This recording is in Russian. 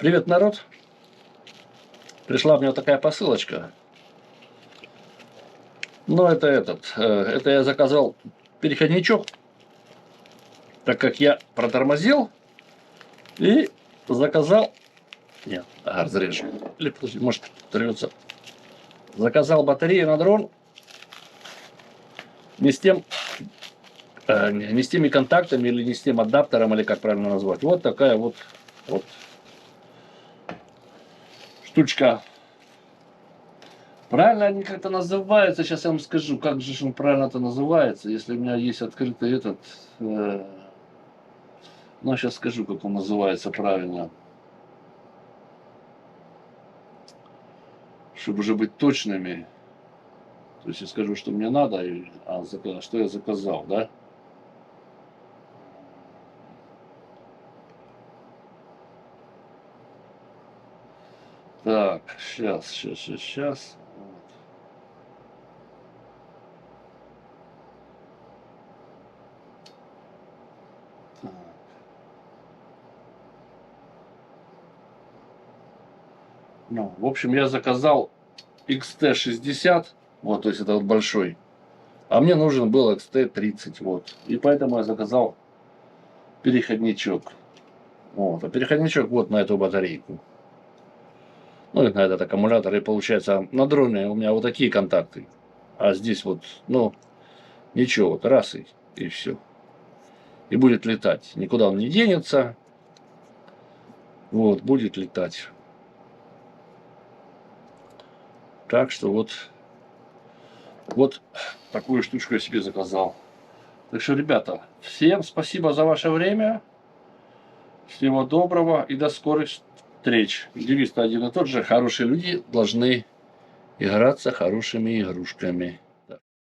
Привет, народ! Пришла мне вот такая посылочка. Но это я заказал переходничок, так как я протормозил и заказал... Нет, ага, зарежу. Или подожди, может оторвется. Заказал батарею на дрон не с тем, не с теми контактами или не с тем адаптером, или как правильно назвать. Вот такая вот штучка. Правильно они как-то называются, сейчас я вам скажу, как же он правильно это называется, если у меня есть открытый этот, ну сейчас скажу, как он называется правильно, чтобы уже быть точными, то есть я скажу, что мне надо, что я заказал, да? Так, сейчас. Ну, в общем, я заказал XT60, вот, то есть это вот большой, а мне нужен был XT30, вот, и поэтому я заказал переходничок, вот, а переходничок вот на эту батарейку, ну, и на этот аккумулятор, и получается на дроне у меня вот такие контакты, а здесь вот, ну, ничего, вот раз и все, и будет летать, никуда он не денется, вот, будет летать. Так что вот такую штучку я себе заказал. Так что, ребята, всем спасибо за ваше время. Всего доброго и до скорых встреч. Девиз один и тот же. Хорошие люди должны играться хорошими игрушками.